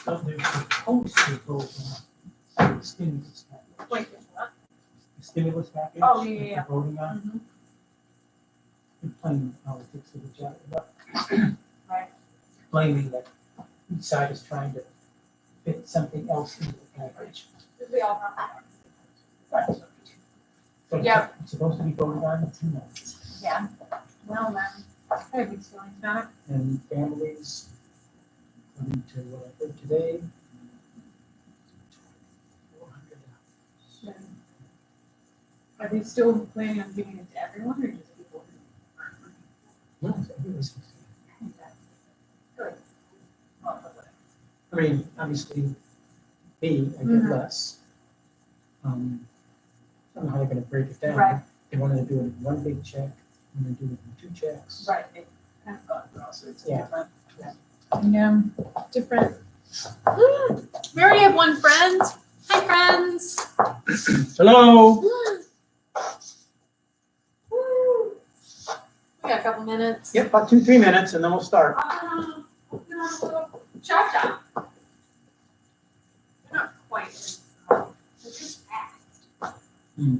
But they're supposed to vote on the stimulus package. Wait, what? The stimulus package. Oh, yeah, that yeah, they're voting on. Mhm. They're playing politics with each other, but Right. claiming that each side is trying to fit something else into the package. We all have that. Right. So Yeah. it's supposed to be voted on tonight. Yeah. Well, then, I have these feelings about it. And families, according to what I heard today, $400. Are they still planning on giving it to everyone or just people? No, it was 50. Good. I mean, obviously, I get Mhm. less. I don't know how they're gonna break it down. Right. They wanted to do it in one big check, and then do it in 2 checks. Right, they kind of gone through all sorts of Yeah. different. Different. We already have one friend. Hi, friends. Hello. Woo. We got a couple minutes. Yep, about 2-3 minutes, and then we'll start. Cha-cha. They're not quite as, they're just fast. Hmm.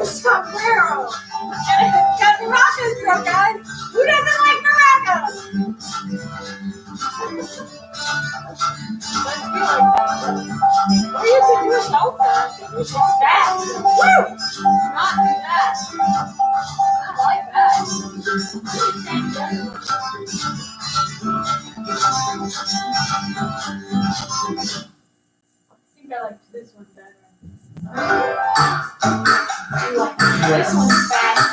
Sombrero. And it's got maracas, girl, guys. Who doesn't like maracas? Let's be like that. Or you can do a salsa, which is fast. Woo! Let's not do that. I like that. I think I like this one better. This one's fast.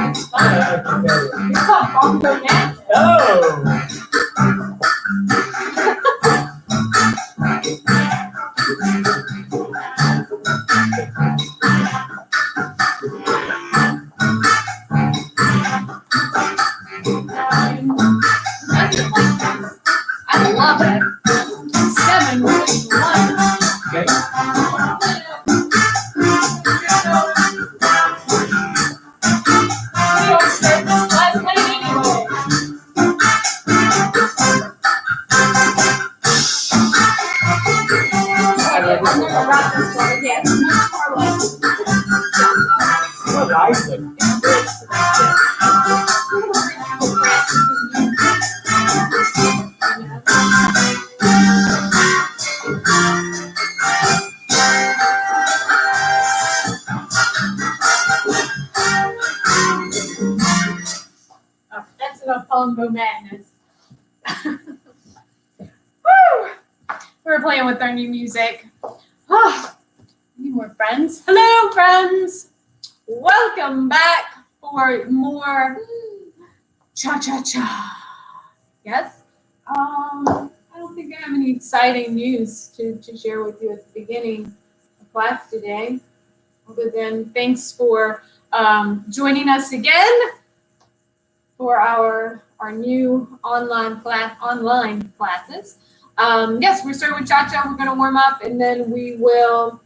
It's fun. It's called Bongo Madness. Oh. I love it. 7 1. Okay. We don't start this last night anyway. I'm gonna wrap this one again. Much more like Well, guys, like, Oh, that's enough Bongo Madness. Woo! We're playing with our new music. Oh, need more friends. Hello, friends. Welcome back for more cha-cha-cha. Yes? I don't think I have any exciting news to share with you at the beginning of class today. Other than thanks for joining us again for our new online classes. Yes, we're starting with cha-cha. We're going to warm up, and then we will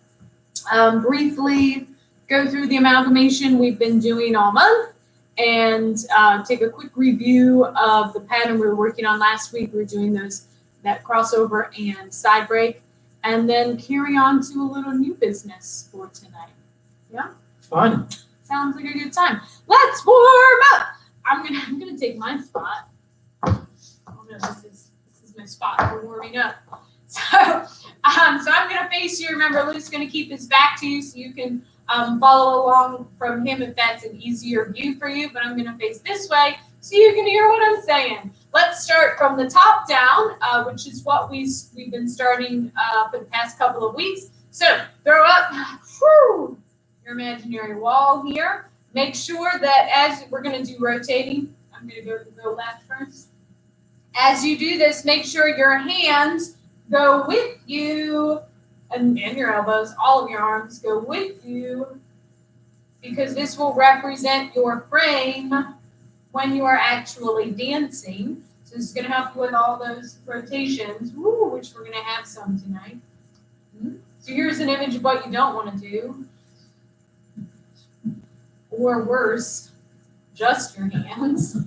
briefly go through the amalgamation we've been doing all month and take a quick review of the pattern we were working on last week. We were doing that crossover and side break, and then carry on to a little new business for tonight. Yeah? fun. Sounds like a good time. Let's warm up. I'm gonna take my spot. Oh no, this is my spot for warming up. So I'm gonna face you. Remember, Lou's gonna keep his back to you so you can Follow along from him if that's an easier view for you, but I'm going to face this way so you can hear what I'm saying. Let's start from the top down, which is what we've been starting for the past couple of weeks. So throw up your imaginary wall here. Make sure that as we're going to do rotating, I'm going to go left first. As you do this, make sure your hands go with you and your elbows, all of your arms go with you, because this will represent your frame when you are actually dancing. So this is going to help you with all those rotations, which we're going to have some tonight. So here's an image of what you don't want to do. Or worse, just your hands.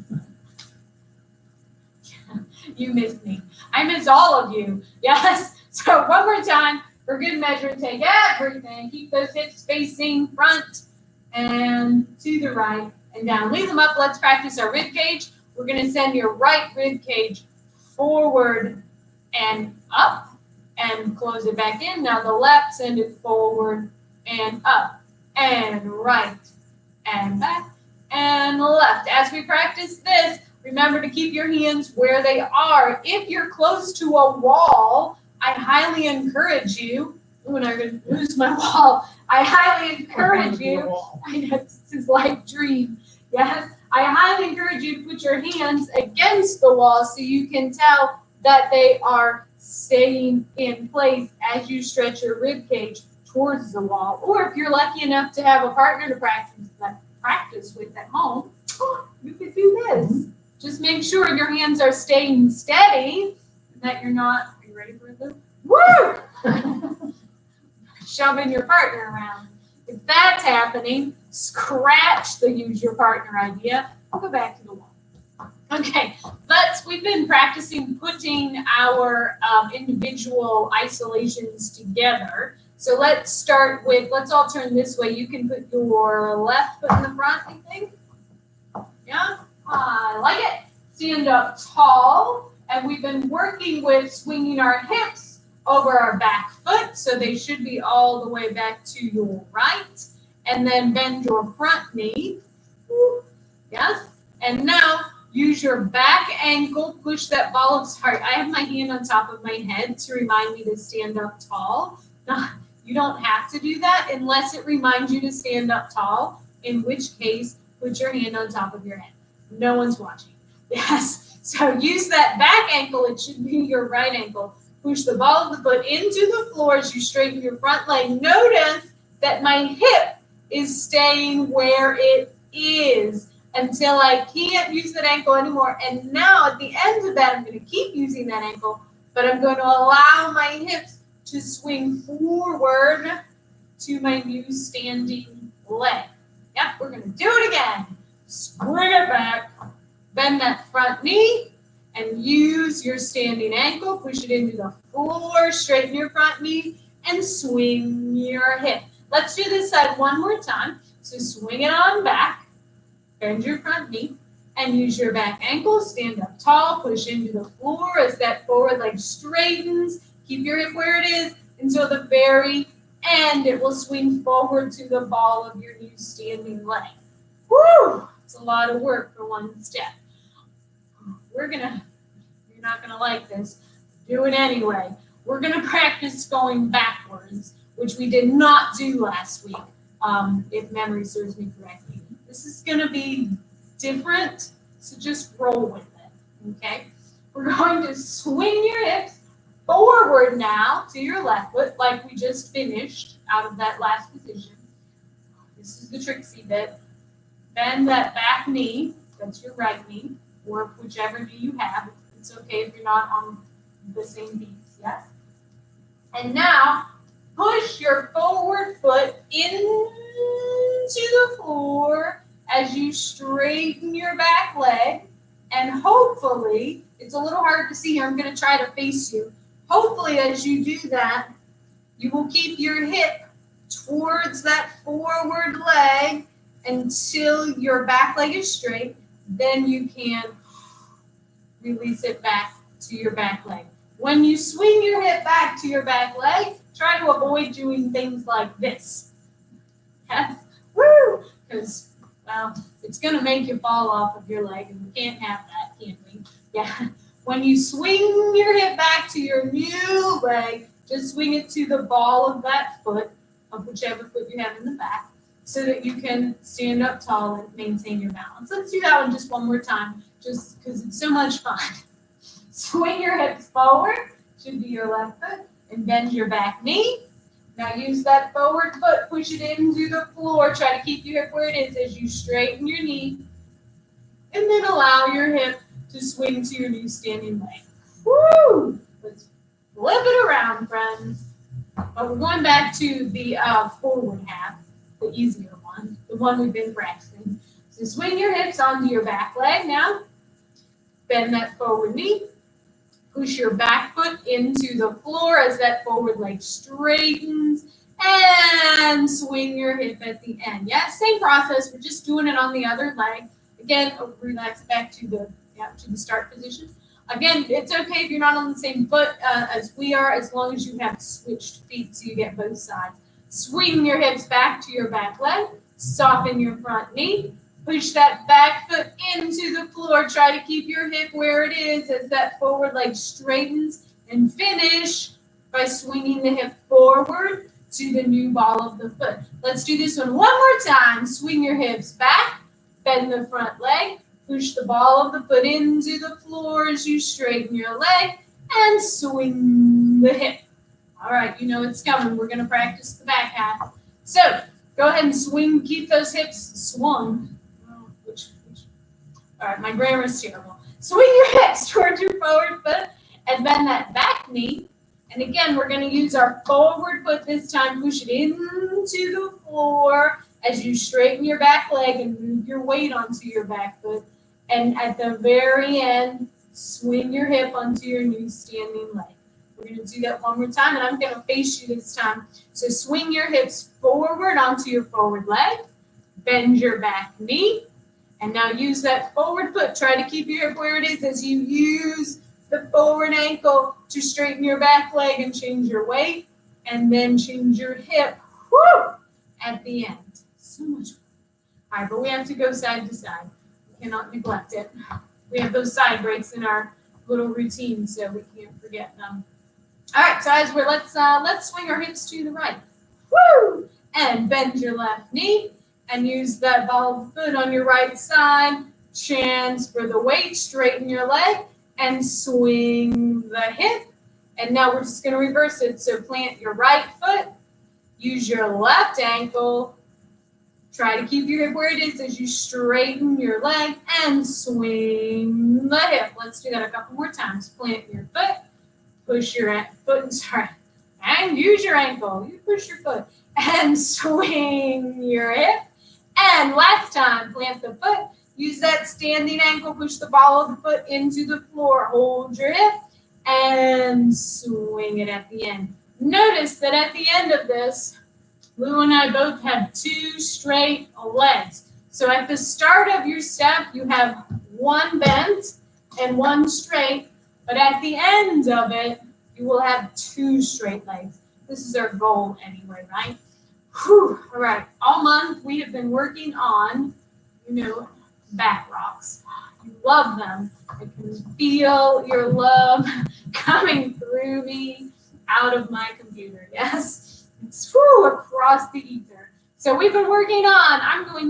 You missed me. I miss all of you. Yes. So one more time, for good measure, take everything. Keep those hips facing front and to the right and down. Leave them up. Let's practice our rib cage. We're going to send your right rib cage forward and up and close it back in. Now the left, send it forward and up and right and back and left. As we practice this, remember to keep your hands where they are. If you're close to a wall, I highly encourage you, when I'm going to lose my wall, I highly encourage you, I know this is like dream, yes, I highly encourage you to put your hands against the wall so you can tell that they are staying in place as you stretch your rib cage towards the wall. Or if you're lucky enough to have a partner to practice with at home, you could do this. Just make sure your hands are staying steady and that you're not, are you ready for it, Lou? Woo! Shoving your partner around. If that's happening, scratch the use your partner idea. I'll go back to the wall. Okay, we've been practicing putting our individual isolations together. So let's start with, let's all turn this way. You can put your left foot in the front, I think. Yeah, I like it. Stand up tall. And we've been working with swinging our hips over our back foot. So they should be all the way back to your right. And then bend your front knee. Yes. And now use your back ankle. Push that ball of heart. I have my hand on top of my head to remind me to stand up tall. Now, you don't have to do that unless it reminds you to stand up tall, in which case, put your hand on top of your head. No one's watching. Yes. So use that back ankle. It should be your right ankle. Push the ball of the foot into the floor as you straighten your front leg. Notice that my hip is staying where it is until I can't use that ankle anymore. And now at the end of that, I'm going to keep using that ankle, but I'm going to allow my hips to swing forward to my new standing leg. Yep, we're going to do it again. Swing it back, bend that front knee, and use your standing ankle. Push it into the floor, straighten your front knee, and swing your hip. Let's do this side one more time. So swing it on back, bend your front knee, and use your back ankle. Stand up tall, push into the floor as that forward leg straightens. Keep your hip where it is until the very end. It will swing forward to the ball of your new standing leg. Woo! It's a lot of work for one step. You're not gonna like this. Do it anyway. We're gonna practice going backwards, which we did not do last week, if memory serves me correctly. This is gonna be different, so just roll with it, okay? We're going to swing your hips forward now to your left foot, like we just finished out of that last position. This is the tricksy bit. Bend that back knee, that's your right knee, or whichever knee you have. It's okay if you're not on the same piece, yes? And now, push your forward foot into the floor as you straighten your back leg. And hopefully, it's a little hard to see here, I'm going to try to face you. Hopefully, as you do that, you will keep your hip towards that forward leg until your back leg is straight. Then you can release it back to your back leg. When you swing your hip back to your back leg, try to avoid doing things like this. Yes. Woo! Because, well, it's going to make you fall off of your leg, and we can't have that, can we? Yeah. When you swing your hip back to your new leg, just swing it to the ball of that foot, of whichever foot you have in the back, so that you can stand up tall and maintain your balance. Let's do that one just one more time, just because it's so much fun. Swing your hips forward, should be your left foot, and bend your back knee. Now use that forward foot, push it into the floor. Try to keep your hip where it is as you straighten your knee. And then allow your hip to swing to your new standing leg. Woo! Let's flip it around, friends. But we're going back to the forward half, the easier one, the one we've been practicing. So swing your hips onto your back leg now. Bend that forward knee. Push your back foot into the floor as that forward leg straightens, and swing your hip at the end. Yeah, same process. We're just doing it on the other leg. Again, relax back to the start position. Again, it's okay if you're not on the same foot as we are, as long as you have switched feet so you get both sides. Swing your hips back to your back leg. Soften your front knee. Push that back foot into the floor. Try to keep your hip where it is as that forward leg straightens, and finish by swinging the hip forward to the new ball of the foot. Let's do this one more time. Swing your hips back, bend the front leg, push the ball of the foot into the floor as you straighten your leg, and swing the hip. All right, you know it's coming. We're going to practice the back half. So go ahead and swing. Keep those hips swung. All right, my grammar is terrible. Swing your hips towards your forward foot and bend that back knee. And again, we're going to use our forward foot this time. Push it into the floor as you straighten your back leg and move your weight onto your back foot. And at the very end, swing your hip onto your new standing leg. We're going to do that one more time, and I'm going to face you this time. So swing your hips forward onto your forward leg. Bend your back knee. And now use that forward foot. Try to keep your hip where it is as you use the forward ankle to straighten your back leg and change your weight. And then change your hip at the end. So much fun. All right, but we have to go side to side. We cannot neglect it. We have those side breaks in our little routine, so we can't forget them. All right, so as let's swing our hips to the right. Woo! And bend your left knee. And use that ball of foot on your right side. Transfer the weight, straighten your leg, and swing the hip. And now we're just going to reverse it. So plant your right foot, use your left ankle. Try to keep your hip where it is as you straighten your leg and swing the hip. Let's do that a couple more times. Plant your foot, push your foot, and use your ankle. You push your foot and swing your hip. And last time, plant the foot, use that standing ankle, push the ball of the foot into the floor, hold your hip, and swing it at the end. Notice that at the end of this, Lou and I both have two straight legs. So at the start of your step, you have one bent and one straight, but at the end of it, you will have two straight legs. This is our goal anyway, right? Whew. All right, all month we have been working on, back rocks. You love them. I can feel your love coming through me out of my computer, yes? It's across the ether. So we've been working on,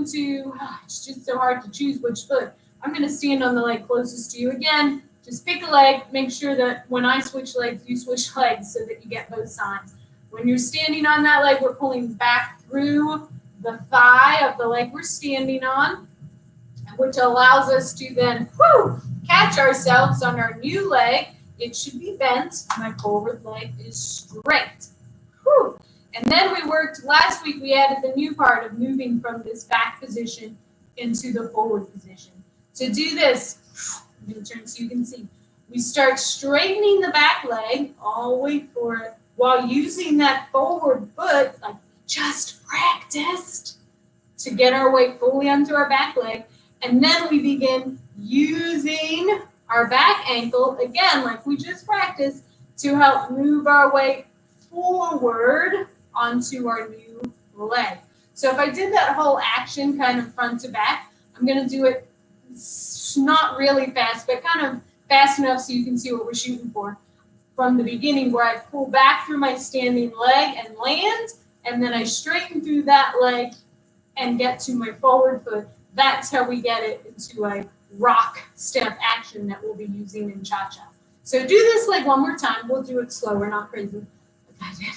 it's just so hard to choose which foot. I'm going to stand on the leg closest to you again. Just pick a leg, make sure that when I switch legs, you switch legs so that you get both sides. When you're standing on that leg, we're pulling back through the thigh of the leg we're standing on, which allows us to then catch ourselves on our new leg. It should be bent. My forward leg is straight. And then we worked, last week we added the new part of moving from this back position into the forward position. To do this, I'm going to turn so you can see. We start straightening the back leg, I'll wait for it, while using that forward foot, like just practiced, to get our weight fully onto our back leg. And then we begin using our back ankle, again, like we just practiced, to help move our weight forward onto our new leg. So if I did that whole action kind of front to back, I'm going to do it not really fast, but kind of fast enough so you can see what we're shooting for. From the beginning, where I pull back through my standing leg and land, and then I straighten through that leg and get to my forward foot. That's how we get it into a rock step action that we'll be using in cha-cha. So do this leg one more time. We'll do it slower, not crazy. Like I did.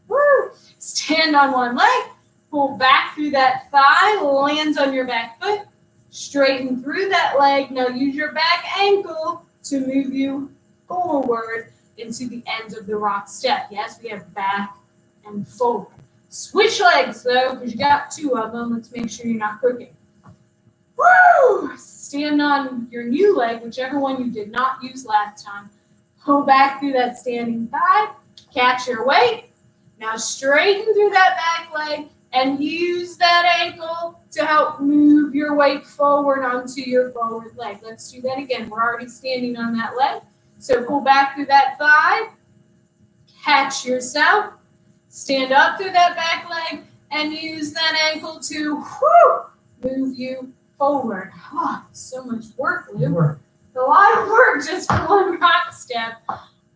Woo! Stand on one leg, pull back through that thigh, lands on your back foot, straighten through that leg. Now use your back ankle to move you forward into the end of the rock step. Yes, we have back and forward. Switch legs though, because you got two of them. Let's make sure you're not crooked. Woo! Stand on your new leg, whichever one you did not use last time. Pull back through that standing thigh, catch your weight. Now straighten through that back leg and use that ankle to help move your weight forward onto your forward leg. Let's do that again. We're already standing on that leg. So pull back through that thigh, catch yourself, stand up through that back leg, and use that ankle to move you forward. Oh, so much work, Lou. A lot of work just for one rock step.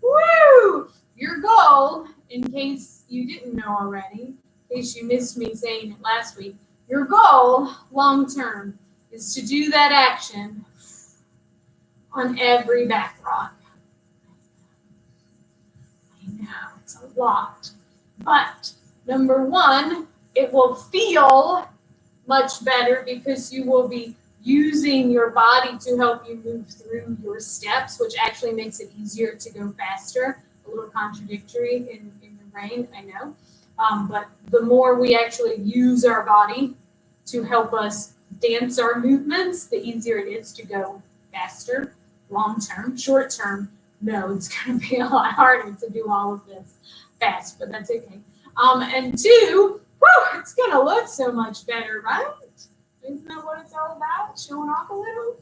Woo! Your goal, in case you didn't know already, in case you missed me saying it last week, your goal, long term, is to do that action on every back rock. I know, it's a lot. But, number one, it will feel much better because you will be using your body to help you move through your steps, which actually makes it easier to go faster. A little contradictory in your brain, I know. But the more we actually use our body to help us dance our movements, the easier it is to go faster, long term. Short term, no, it's going to be a lot harder to do all of this fast, but that's okay. And two, it's going to look so much better, right? Isn't that what it's all about? Showing off a little?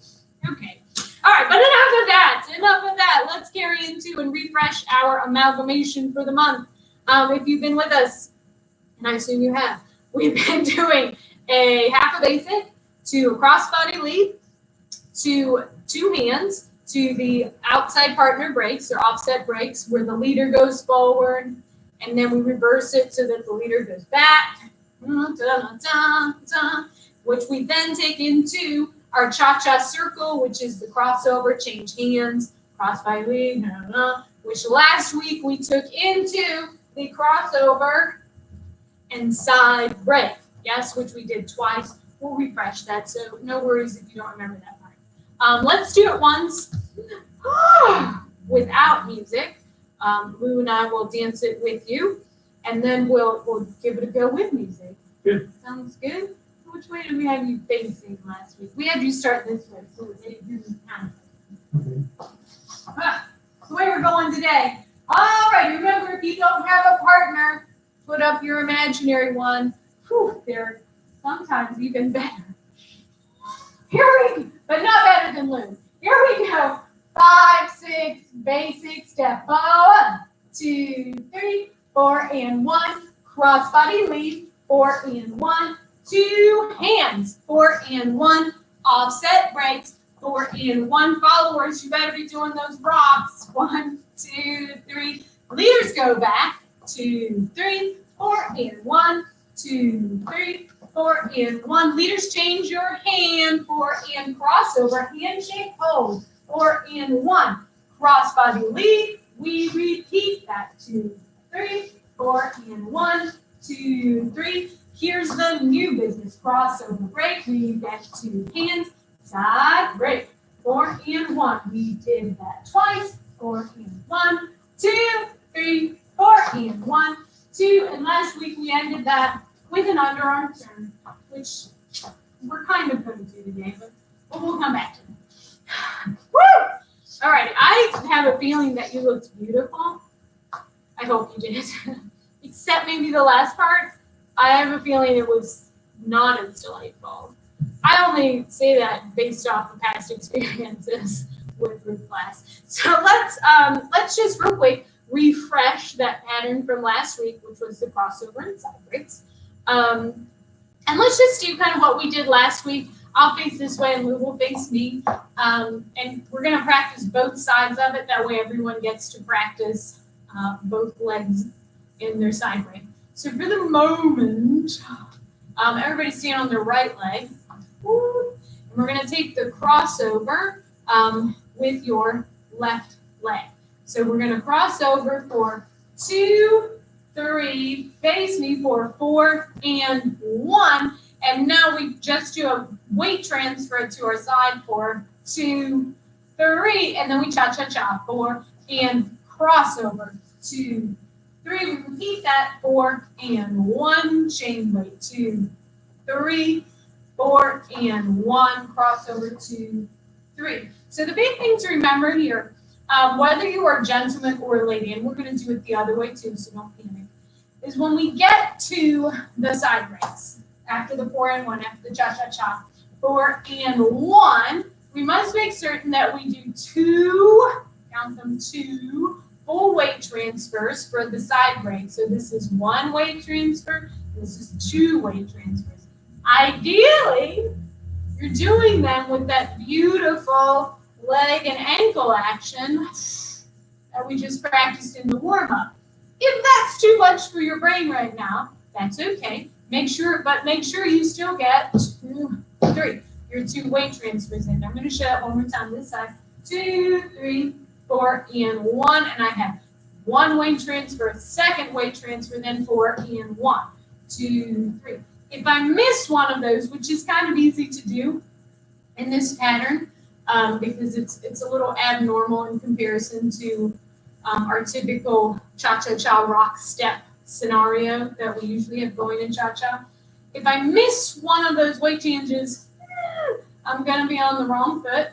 Okay. All right, but enough of that. Let's carry into and refresh our amalgamation for the month. If you've been with us, and I assume you have, we've been doing a half a basic to a crossbody lead, to two hands, to the outside partner breaks or offset breaks where the leader goes forward, and then we reverse it so that the leader goes back, which we then take into our cha-cha circle, which is the crossover, change hands, crossbody lead, which last week we took into the crossover and side break, yes, which we did twice. We'll refresh that, so no worries if you don't remember that part. Let's do it once without music. Lou and I will dance it with you, and then we'll give it a go with music. Good. Sounds good? Which way did we have you facing last week? We had you start this way, so they do kind of. The way we're going today. All right, remember, if you don't have a partner, put up your imaginary one. They're sometimes even better. But not better than Lou. Here we go. 5, 6, basic step. 1, 2, 3, 4, and 1. Crossbody lead. 4 and 1. 2 hands. 4 and 1. Offset breaks. 4 and 1. Followers, you better be doing those rocks. 1, 2, 3. Leaders go back. 2, 3, 4 and 1. 2, 3, 4 and 1. Leaders change your hand. 4 and crossover. Handshake hold. 4 and 1. Crossbody lead. We repeat that. 2, 3, 4 and 1. 2, 3. Here's the new business. Crossover break. We get 2 hands. Side break. 4 and 1. We did that twice. 4 and 1. 2, 3, 4 and 1. 2. And last week we ended that with an underarm turn, which we're kind of going to do today, but we'll come back to it. Woo! All right. I have a feeling that you looked beautiful. I hope you did. Except maybe the last part. I have a feeling it was not as delightful. I only say that based off of past experiences with group class. So let's just real quick refresh that pattern from last week, which was the crossover and side breaks. And let's just do kind of what we did last week. I'll face this way and Lou will face me. And we're going to practice both sides of it. That way everyone gets to practice both legs in their side break. So for the moment, everybody stand on their right leg. And we're going to take the crossover with your left leg. So we're going to cross over for 2, 3, face me for 4 and 1. And now we just do a weight transfer to our side for 2, 3, and then we cha-cha-cha, 4 and crossover, 2, 3. We repeat that, 4 and 1, chain weight, 2, 3, 4 and 1, crossover, 2, 3. So the big thing to remember here, whether you are a gentleman or a lady, and we're going to do it the other way too, so don't panic, is when we get to the side breaks, after the 4 and 1, after the cha-cha-cha, 4 and 1, we must make certain that we do 2, count them, 2 full weight transfers for the side break. So this is 1 weight transfer, this is 2 weight transfers. Ideally, you're doing them with that beautiful leg and ankle action that we just practiced in the warm-up. If that's too much for your brain right now, that's okay. Make sure you still get 2, 3. Your 2 weight transfers in. I'm going to show it one more time this side. 2, 3, 4, and 1. And I have 1 weight transfer, 2nd weight transfer, then 4 and 1. 2, 3. If I miss one of those, which is kind of easy to do in this pattern, because it's a little abnormal in comparison to our typical cha-cha-cha rock step scenario that we usually have going in cha-cha. If I miss one of those weight changes, I'm going to be on the wrong foot,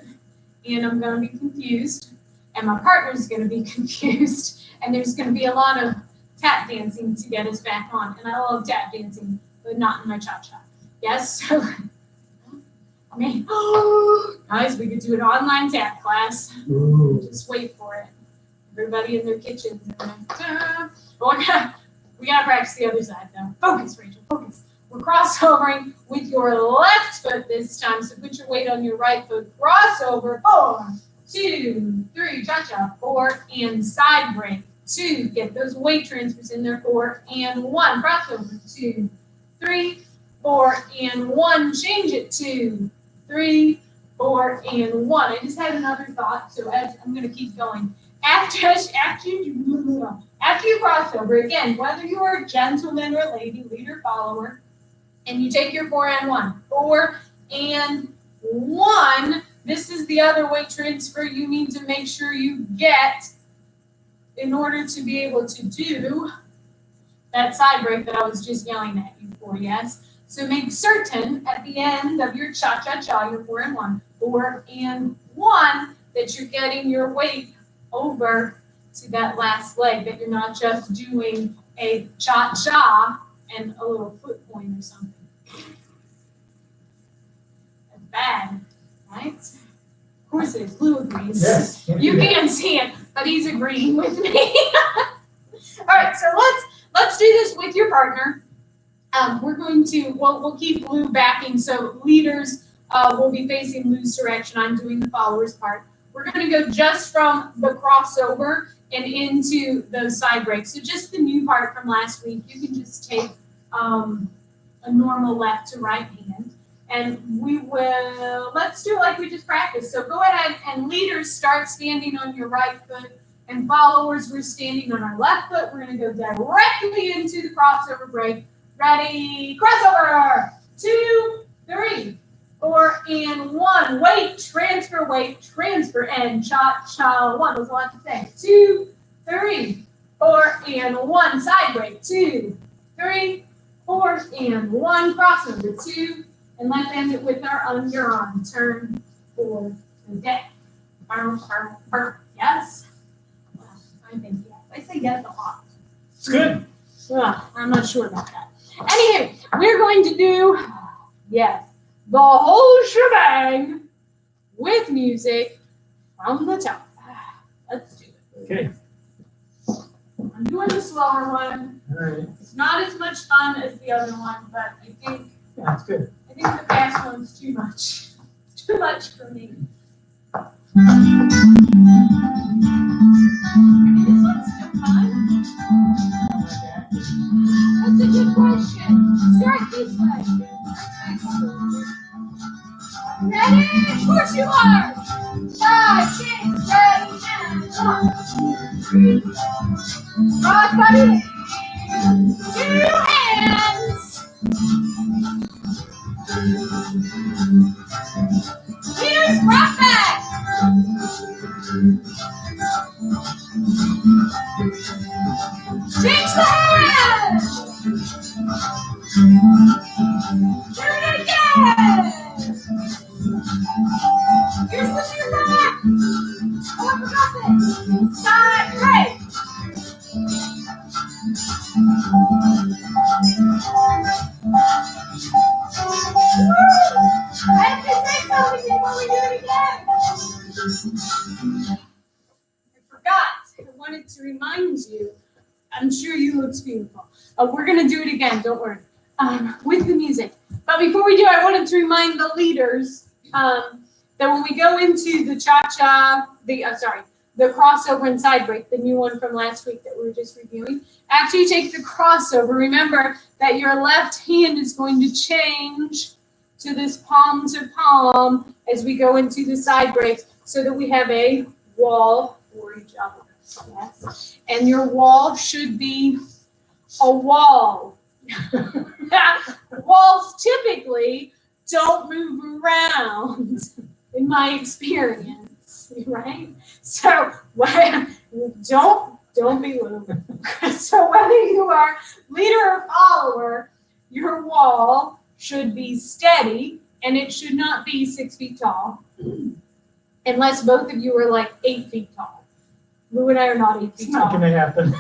and I'm going to be confused, and my partner's going to be confused, and there's going to be a lot of tap dancing to get us back on. And I love tap dancing, but not in my cha-cha. Yes? So, I mean, guys, we could do an online tap class. Ooh. Just wait for it. Everybody in their kitchens. We gotta practice the other side though. Focus, Rachel, focus. We're crossovering with your left foot this time. So put your weight on your right foot. Crossover, 4, 2, 3, cha-cha, 4, and side break. 2, get those weight transfers in there, 4 and 1. Crossover, 2, 3, 4 and 1. Change it, 2, 3, 4 and 1. I just had another thought, so I'm gonna keep going. After you cross over, again, whether you are a gentleman or lady, leader, follower, and you take your 4 and 1, 4 and 1, this is the other weight transfer you need to make sure you get in order to be able to do that side break that I was just yelling at you for, yes? So make certain at the end of your cha-cha-cha, your 4 and 1, 4 and 1, that you're getting your weight over to that last leg, that you're not just doing a cha-cha and a little foot point or something. That's bad, right? Of course it is. Lou agrees. Yes. You can't see it, but he's agreeing with me. All right, so let's do this with your partner. We're going to, we'll keep Lou backing, so leaders will be facing Lou's direction. I'm doing the followers part. We're going to go just from the crossover and into those side breaks. So just the new part from last week, you can just take a normal left to right hand. And we will, let's do it like we just practiced. So go ahead and leaders start standing on your right foot, and followers, we're standing on our left foot. We're going to go directly into the crossover break. Ready, crossover, 2, 3, 4 and 1. Weight transfer, and cha-cha, 1. That's a lot to say. 2, 3, 4 and 1. Side break, 2, 3, 4 and 1. Crossover, 2. And let's end it with our underarm turn for the deck. Yes? I think yes. I say yes a lot. It's good. I'm not sure about that. Anywho, we're going to do, yes, the whole shebang with music from the top. Let's do it. Okay. I'm doing the slower one. All right. It's not as much fun as the other one, but I think Yeah, that's good. I think the fast one's too much. Too much for me. This one's still fun. That's a good question. Start this way. Ready? Of course you are. 5, 6, 7, 8, 1, 2, 3. Cross body. 2 hands. Here's rock back. Change the hand. Do it again. Here's the new rock. Oh, I forgot this. Side break. I have to say something before we do it again. I forgot. I wanted to remind you. I'm sure you looked beautiful. We're going to do it again. Don't worry. With the music. But before we do, I wanted to remind the leaders that when we go into the cha-cha, the crossover and side break, the new one from last week that we were just reviewing, after you take the crossover, remember that your left hand is going to change to this palm to palm as we go into the side breaks so that we have a wall for each other. Yes. And your wall should be a wall. Walls typically don't move around, in my experience, right? So don't be moving. So whether you are leader or follower, your wall should be steady, and it should not be 6 feet tall, unless both of you are like 8 feet tall. Lou and I are not 8 feet It's not tall. gonna happen.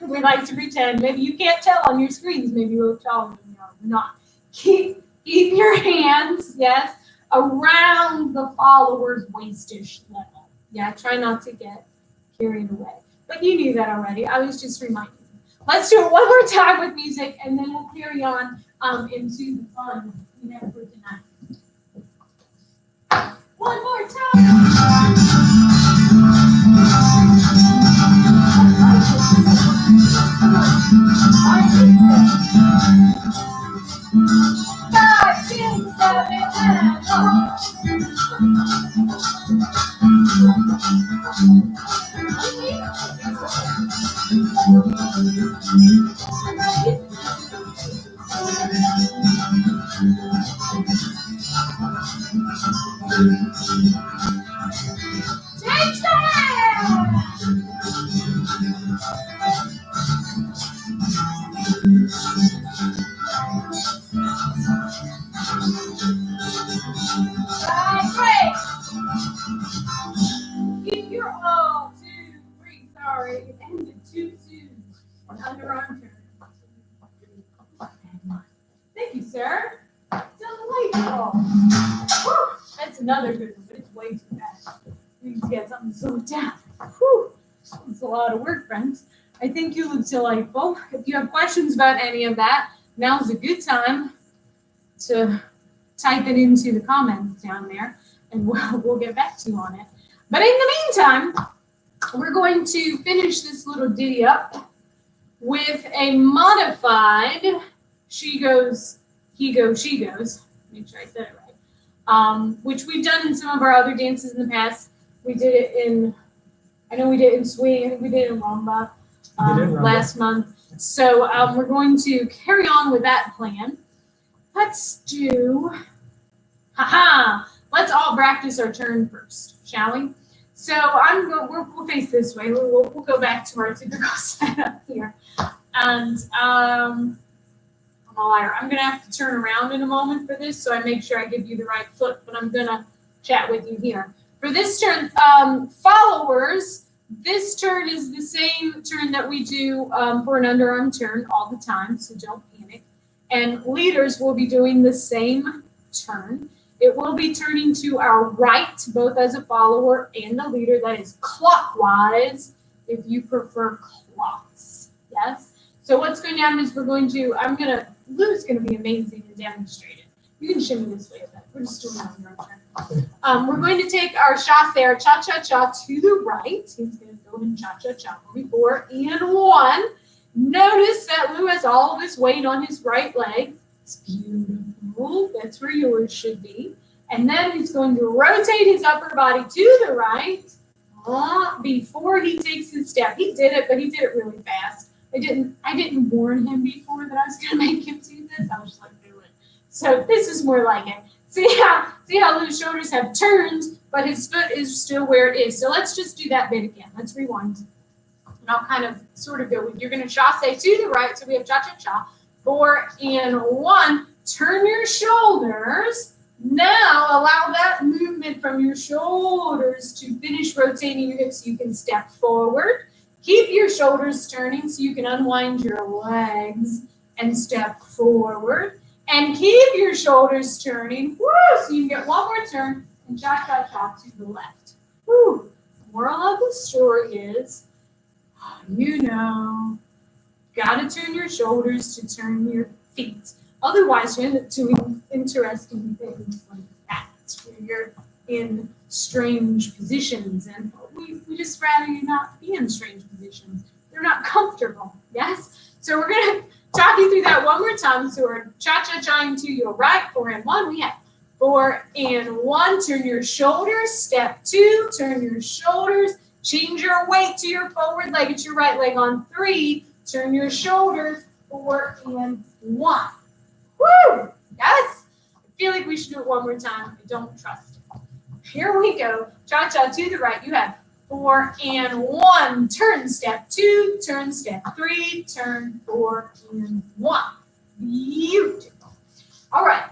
We like to pretend. Maybe you can't tell on your screens. Maybe you look taller than you are. We're not. Keep your hands, yes, around the follower's waistish level. Yeah, try not to get carried away. But you knew that already. I was just reminding you. Let's do it one more time with music, and then we'll carry on into the fun we have for tonight. One more time. 5, 6, 7, 8, 2, 3, sorry, it ended too soon. Underarm turn. Thank you, sir. Delightful. Whew. That's another good one, but it's way too fast. We need to get something slowed down. Whew. It's a lot of work, friends. I think you look delightful. If you have questions about any of that, now's a good time to type it into the comments down there, and we'll get back to you on it. But in the meantime, we're going to finish this little ditty up with a modified she goes, he goes, she goes. Make sure I said it right. Which we've done in some of our other dances in the past. We did it in, I know we did it in swing, I think we did it in rumba last month. So we're going to carry on with that plan. Let's do, let's all practice our turn first, shall we? So we'll face this way. We'll go back to our typical setup here. And I'm a liar. I'm going to have to turn around in a moment for this, so I make sure I give you the right foot, but I'm going to chat with you here. For this turn, followers, this turn is the same turn that we do for an underarm turn all the time, so don't panic. And leaders will be doing the same turn. It will be turning to our right, both as a follower and the leader. That is clockwise, if you prefer clocks. Yes? So what's going to happen is Lou's going to be amazing and demonstrate it. You can shimmy this way, but we're just doing it on your own turn. We're going to take our chasse, our cha-cha-cha to the right. He's going to go and cha-cha-cha. 4 and 1. Notice that Lou has all of his weight on his right leg. It's beautiful. That's where yours should be. And then he's going to rotate his upper body to the right before he takes his step. He did it, but he did it really fast. I didn't warn him before that I was going to make him do this. I was just like, do it. So this is more like it. See how Lou's shoulders have turned, but his foot is still where it is. So let's just do that bit again. Let's rewind. And I'll kind of sort of go with, you're going to chasse to the right. So we have cha-cha-cha. 4 and 1. Turn your shoulders. Now allow that movement from your shoulders to finish rotating your hips so you can step forward. Keep your shoulders turning so you can unwind your legs and step forward. And keep your shoulders turning, so you can get one more turn and cha-cha-cha to the left. Woo. Moral of the story is, gotta turn your shoulders to turn your feet. Otherwise, you end up doing interesting things like that, where you're in strange positions. And we just rather you not be in strange positions. They're not comfortable, yes? So we're going to talk you through that one more time. So we're cha-cha-chaing to your right. 4 and 1. We have 4 and 1. Turn your shoulders. Step 2. Turn your shoulders. Change your weight to your forward leg. It's your right leg on 3. Turn your shoulders. 4 and 1. Woo! Yes? I feel like we should do it one more time. I don't trust it. Here we go. Cha-cha to the right. You have 4 and 1. Turn step 2. Turn step 3. Turn 4 and 1. Beautiful. All right.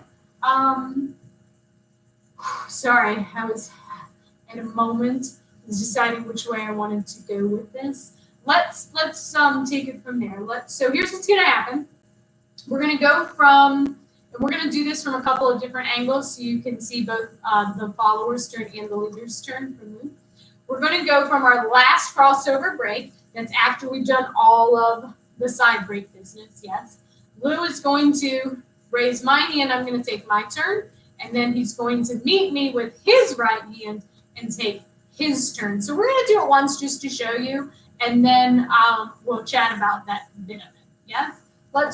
Sorry, I was in a moment. I was deciding which way I wanted to go with this. Let's take it from there. So here's what's going to happen. We're going to go from, and we're going to do this from a couple of different angles so you can see both the follower's turn and the leader's turn from Lou. We're going to go from our last crossover break. That's after we've done all of the side break business, yes. Lou is going to raise my hand. I'm going to take my turn. And then he's going to meet me with his right hand and take his turn. So we're going to do it once just to show you. And then we'll chat about that bit of it, yes.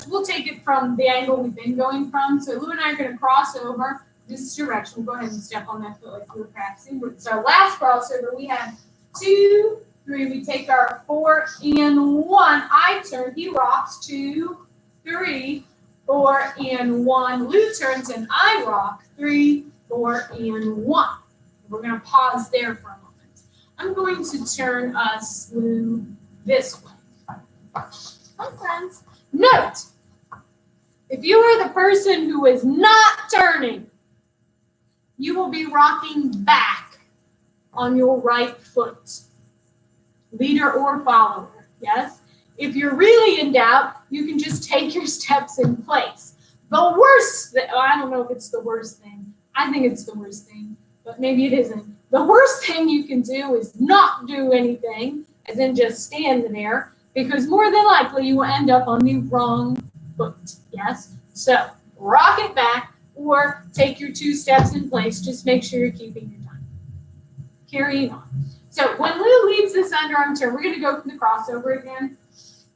We'll take it from the angle we've been going from. So Lou and I are going to cross over this direction. We'll go ahead and step on that foot like we were practicing. So last crossover, we had 2, 3. We take our 4 and 1. I turn. He rocks. 2, 3, 4 and 1. Lou turns and I rock. 3, 4 and 1. We're going to pause there for a moment. I'm going to turn us, Lou, this way. Hi, friends. Note, if you are the person who is not turning, you will be rocking back on your right foot, leader or follower, yes? If you're really in doubt, you can just take your steps in place. The worst, I don't know if it's the worst thing. I think it's the worst thing, but maybe it isn't. The worst thing you can do is not do anything, as in just stand there, because more than likely you will end up on the wrong foot, yes? So rock it back or take your 2 steps in place. Just make sure you're keeping your time. Carrying on. So when Lou leads this underarm turn, we're going to go from the crossover again.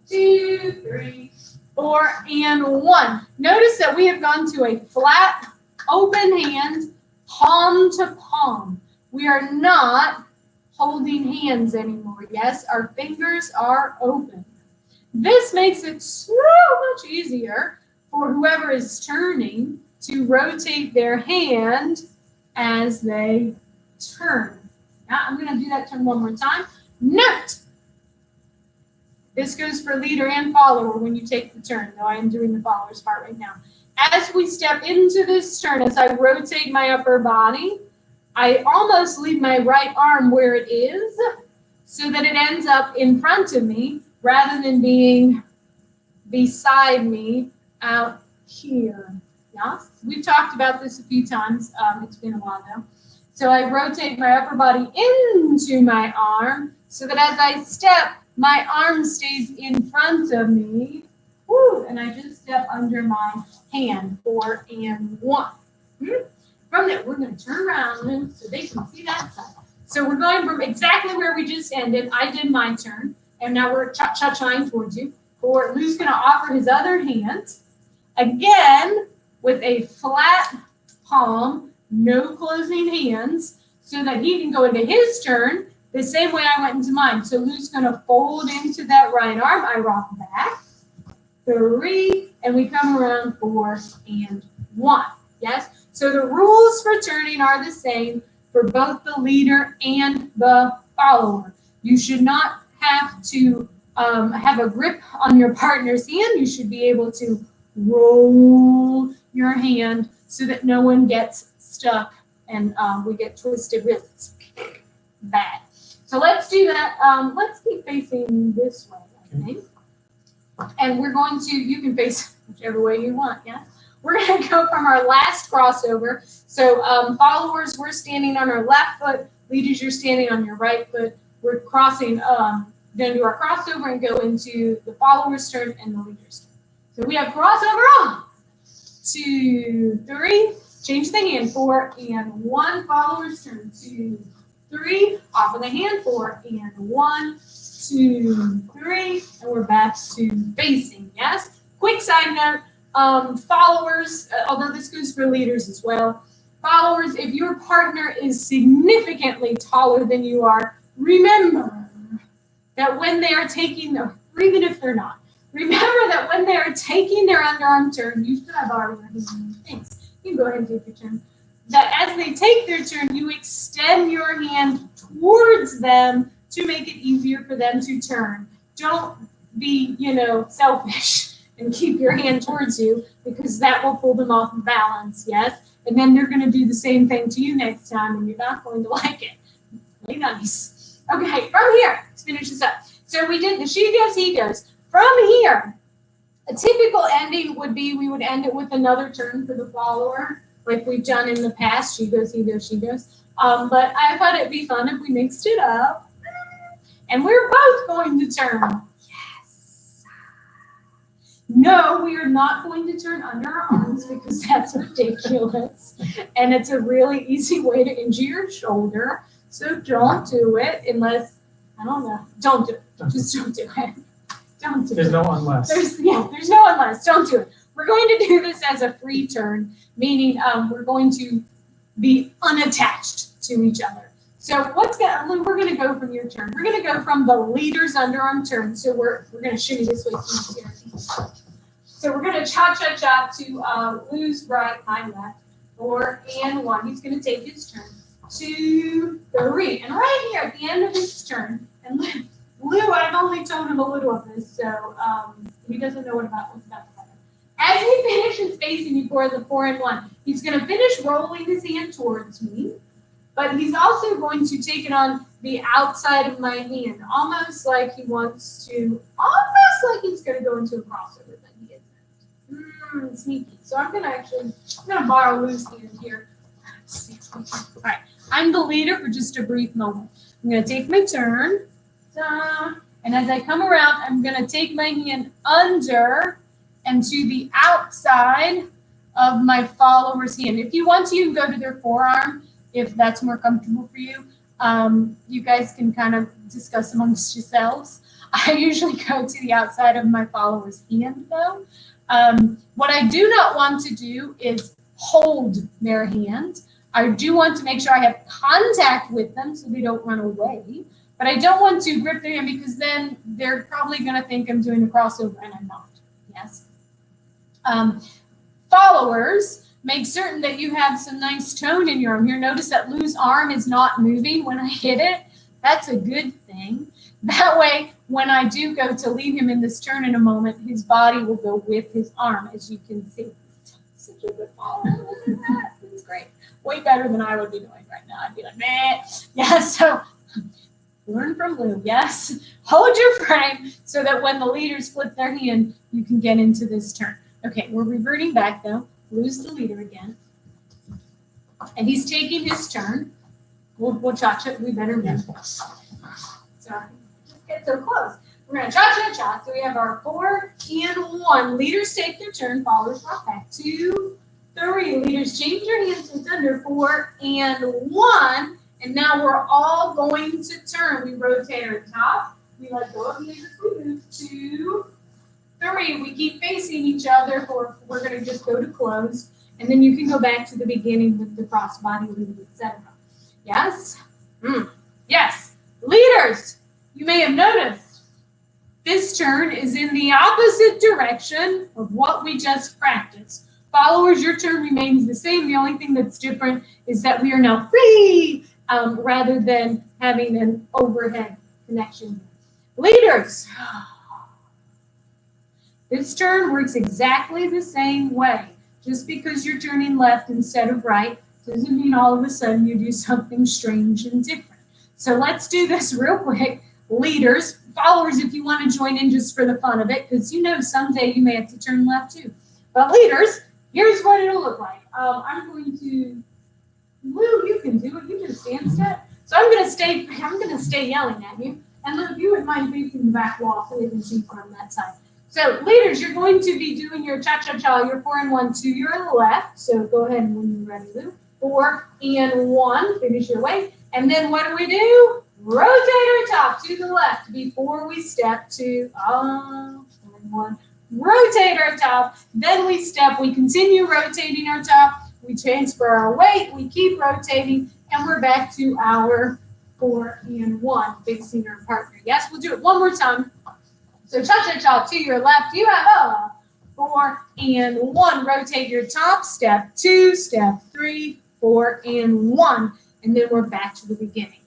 2, 3, 4, and 1. Notice that we have gone to a flat, open hand, palm to palm. We are not holding hands anymore. Yes, our fingers are open. This makes it so much easier for whoever is turning to rotate their hand as they turn. Now I'm going to do that turn one more time. Note, this goes for leader and follower when you take the turn, though I am doing the follower's part right now. As we step into this turn, as I rotate my upper body, I almost leave my right arm where it is so that it ends up in front of me rather than being beside me out here. Yeah? We've talked about this a few times. It's been a while now. So I rotate my upper body into my arm so that as I step, my arm stays in front of me Woo, and I just step under my hand, 4 and 1. From there, we're going to turn around so they can see that side. So we're going from exactly where we just ended. I did my turn, and now we're cha-cha-chaing towards you. Lou's going to offer his other hand, again, with a flat palm, no closing hands, so that he can go into his turn the same way I went into mine. So Lou's going to fold into that right arm. I rock back, 3, and we come around 4 and 1. Yes? So the rules for turning are the same for both the leader and the follower. You should not have to have a grip on your partner's hand. You should be able to roll your hand so that no one gets stuck and we get twisted wrists. Bad. So let's do that. Let's keep facing this way, I think. And we're going to, you can face whichever way you want, yeah? We're going to go from our last crossover. So followers, we're standing on our left foot. Leaders, you're standing on your right foot. We're crossing, then do our crossover and go into the follower's turn and the leader's turn. So we have crossover on. 2, 3, change the hand, 4 and 1, follower's turn. 2, 3, off of the hand, 4 and 1, 2, 3, and we're back to facing, yes? Quick side note, followers, although this goes for leaders as well, followers, if your partner is significantly taller than you are, remember that when they are taking, or even if they're not, remember that when they are taking their underarm turn, you should have already thanks. You can go ahead and take your turn. That as they take their turn, you extend your hand towards them to make it easier for them to turn. Don't be, selfish and keep your hand towards you, because that will pull them off balance, yes? And then they're going to do the same thing to you next time, and you're not going to like it. Really nice. Okay, from here, let's finish this up. So we did the she goes, he goes. From here, a typical ending would be we would end it with another turn for the follower, like we've done in the past. She goes, he goes, she goes. But I thought it'd be fun if we mixed it up. And we're both going to turn. Yes. No, we are not going to turn under our arms because that's ridiculous. And it's a really easy way to injure your shoulder. So don't do it unless, I don't know. Don't do it. Just don't do it. Don't do it. There's no unless. There's no unless. Don't do it. We're going to do this as a free turn, meaning we're going to be unattached to each other. So we're going to go from your turn. We're going to go from the leader's underarm turn. So we're going to shimmy this way here. So we're going to cha-cha-cha to Lou's right, my left, 4 and 1. He's going to take his turn. 2, 3. And right here at the end of his turn, and Lou, I've only told him a little of this, so he doesn't know what's about to happen. As he finishes facing me for the 4 and 1, he's going to finish rolling his hand towards me, but he's also going to take it on the outside of my hand, almost like he's going to go into a crossover, but he isn't. Sneaky. So I'm going to borrow Lou's hand here. All right, I'm the leader for just a brief moment. I'm going to take my turn. And as I come around, I'm going to take my hand under and to the outside of my follower's hand. If you want to, you can go to their forearm if that's more comfortable for you. You guys can kind of discuss amongst yourselves. I usually go to the outside of my follower's hand, though. What I do not want to do is hold their hand. I do want to make sure I have contact with them so they don't run away. But I don't want to grip their hand because then they're probably going to think I'm doing a crossover and I'm not. Yes. Followers, make certain that you have some nice tone in your arm. Here, notice that Lou's arm is not moving when I hit it. That's a good thing. That way, when I do go to lead him in this turn in a moment, his body will go with his arm, as you can see. Such a good follower. Look at that. It's great. Way better than I would be doing right now. I'd be like, nah. Yeah, so learn from Lou, yes? Hold your frame so that when the leaders flip their hand, you can get into this turn. Okay, we're reverting back, though. Lou's the leader again. And he's taking his turn. We'll cha-cha. We better move. Sorry. Just get so close. We're gonna cha-cha-cha. So we have our 4 and 1. Leaders take their turn, followers walk back. 2, 3. Leaders change their hands to thunder. 4 and 1. And now we're all going to turn. We rotate our top. We let go of leaders. We move. 2, 3. We keep facing each other. We're gonna just go to close. And then you can go back to the beginning with the crossbody lead, etc. Yes? Yes. Leaders, you may have noticed this turn is in the opposite direction of what we just practiced. Followers, your turn remains the same. The only thing that's different is that we are now free rather than having an overhead connection. Leaders, this turn works exactly the same way. Just because you're turning left instead of right doesn't mean all of a sudden you do something strange and different. So let's do this real quick. Leaders, followers, if you want to join in just for the fun of it, because you know someday you may have to turn left too. But leaders, here's what it'll look like. I'm going to, Lou, you can do it. You just stand step. So I'm gonna stay yelling at you. And Lou, if you wouldn't mind facing the back wall so we can see from that side. So leaders, you're going to be doing your cha-cha-cha, your 4 and 1 to your left. So go ahead and when you're ready, Lou. 4 and 1, finish your way. And then what do? Rotate our top to the left before we step to 4 and 1. Rotate our top, then we step, we continue rotating our top, we transfer our weight, we keep rotating, and we're back to our 4 and 1, facing our partner. Yes, we'll do it one more time. So cha-cha-cha to your left, you have a 4 and 1. Rotate your top, step 2, step 3, 4 and 1. And then we're back to the beginning.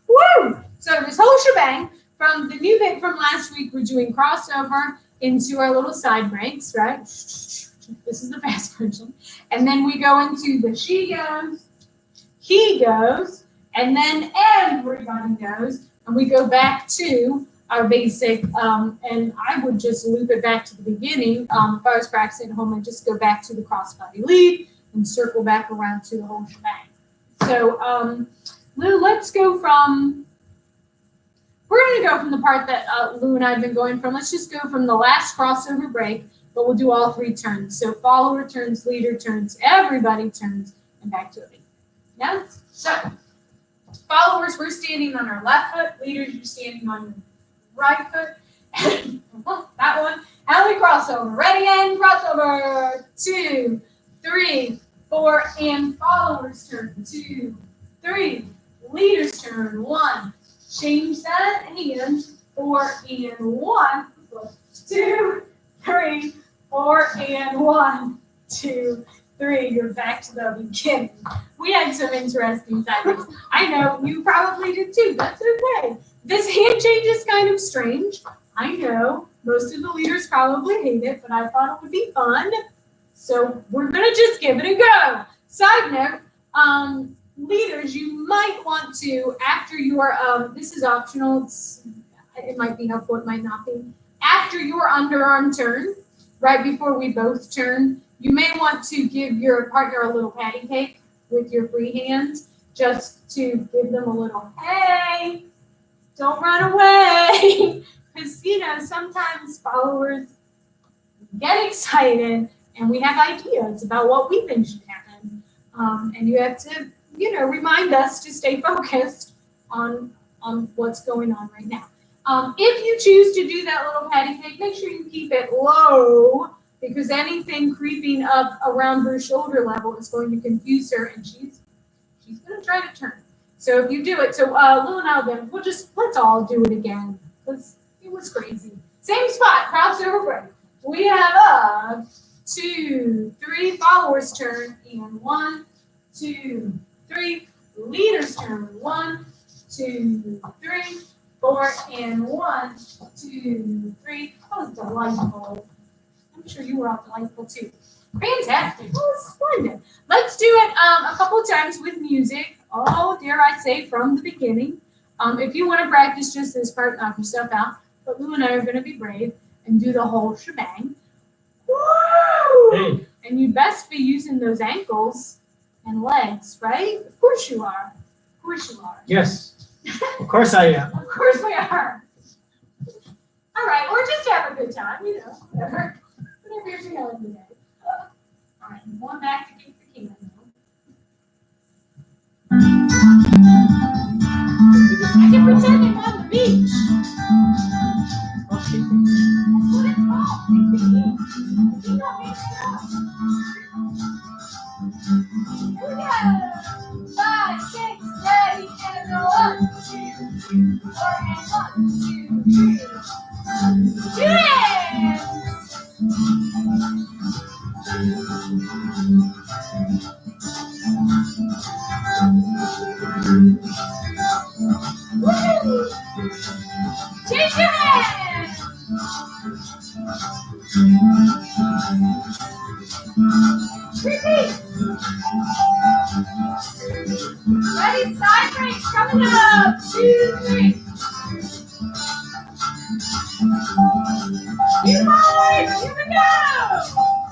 Woo! So this whole shebang, from the new bit from last week, we're doing crossover into our little side breaks, right? This is the fast version. And then we go into the she goes, he goes, and then everybody goes. And we go back to our basic, and I would just loop it back to the beginning. If I was practicing at home, I'd just go back to the crossbody lead and circle back around to the whole shebang. So, Lou, let's go from, we're going to go from the part that Lou and I have been going from. Let's just go from the last crossover break, but we'll do all 3 turns. So follower turns, leader turns, everybody turns, and back to it. Yes? So, followers, we're standing on our left foot. Leaders, you're standing on your right foot. That one. And we crossover. Ready and crossover. 2, 3, 4, and followers turn. 2, 3. Leaders turn. 1. Change that hand. 4 and 1. 2, 3, 4 and 1, 2, 3. You're back to the beginning. We had some interesting timings. I know you probably did too. That's okay. This hand change is kind of strange. I know most of the leaders probably hate it, but I thought it would be fun. So we're gonna just give it a go. Side note, leaders, you might want to, after your, this is optional, it might be helpful, it might not be. After your underarm turn, right before we both turn, you may want to give your partner a little patty cake with your free hands, just to give them a little, hey, don't run away. Because, you know, sometimes followers get excited and we have ideas about what we think should happen. And you have to, you know, remind us to stay focused on what's going on right now. If you choose to do that little patty cake, make sure you keep it low, because anything creeping up around her shoulder level is going to confuse her, and she's going to try to turn. So if you do it, so Lou and I, then let's all do it again. It was crazy. Same spot, crossover break. We have a 2, 3, followers turn, and 1, 2, 3, leaders turn, 1, 2, 3, 4, and 1, 2, 3. That was delightful. I'm sure you were all delightful too. Fantastic. That was splendid. Let's do it a couple of times with music. Oh, dare I say, from the beginning. If you want to practice just this part, knock yourself out. But Lou and I are going to be brave and do the whole shebang. Woo! Hey. And you best be using those ankles and legs, right? Of course you are. Of course you are. Yes, of course I am. Of course we are. all right, or just have a good time, whatever you're feeling today. All right, I'm going back to keep the can now. I can pretend I'm on the beach. That's what it's called. You don't need to know. Here we go. 5, 6, ready, and go 1, 2, 3, 4, and 1, 2, 3. Dance! Woo! Change your hands! Repeat! Ready, side breaks coming up! 2, 3. Keep forward! Here we go!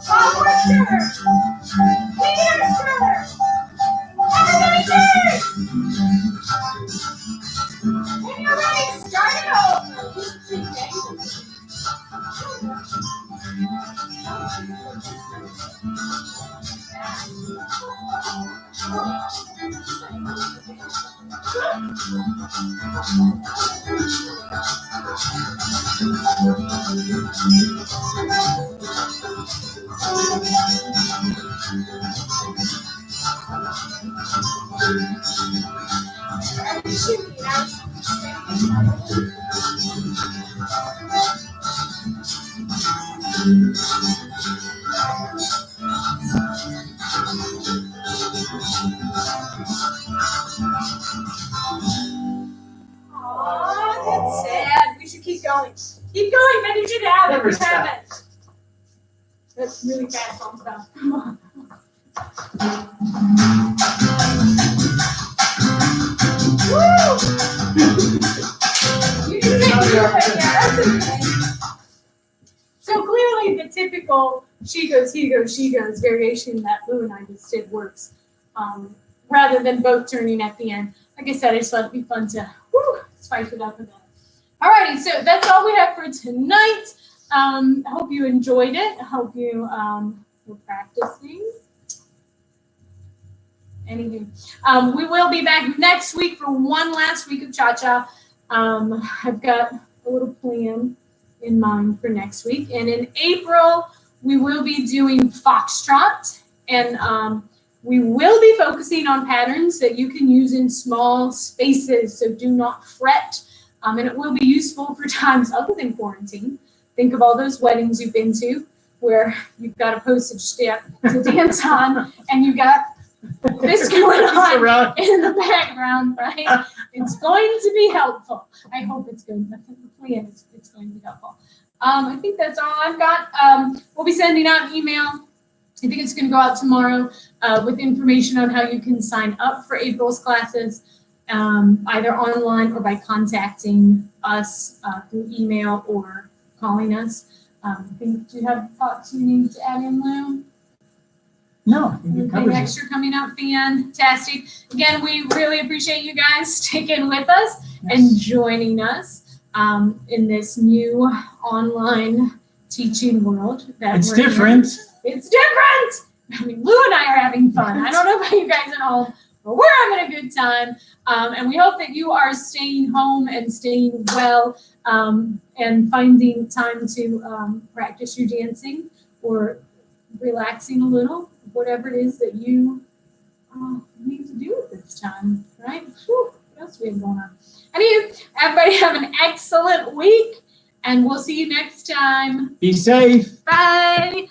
Forward stir! Finger stir! Everybody turn! When you're ready, start it over! Aw, that's sad. We should keep going. Keep going, then you should have it. Never We stop. have it. That's really fast on stuff. Come on. Woo! You can take it, yeah, that's okay. So clearly the typical she goes, he goes, she goes variation that Lou and I just did works. Rather than both turning at the end. Like I said, I just thought it'd be fun to spice it up a bit. Alrighty, so that's all we have for tonight. I hope you enjoyed it. I hope you were practicing. Anywho, we will be back next week for one last week of Cha-Cha. I've got a little plan in mind for next week. And in April, we will be doing Foxtrot. And we will be focusing on patterns that you can use in small spaces, so do not fret. And it will be useful for times other than quarantine. Think of all those weddings you've been to where you've got a postage stamp to dance on, and you've got this going on in the background, right? It's going to be helpful. I hope it's good. The plan is it's going to be helpful. I think that's all I've got. We'll be sending out an email. I think it's going to go out tomorrow with information on how you can sign up for April's classes, either online or by contacting us through email or calling us. Do you have thoughts you need to add in, Lou? No, I think it Anything covers it. extra coming up? Fantastic. Again, we really appreciate you guys sticking with us and joining us in this new online teaching world. It's different. It's different. I mean, Lou and I are having fun. I don't know about you guys at home, but we're having a good time. And we hope that you are staying home and staying well and finding time to practice your dancing or relaxing a little, whatever it is that you need to do at this time, right? Whew, what else do we have going on? Anyway, everybody have an excellent week, and we'll see you next time. Be safe. Bye.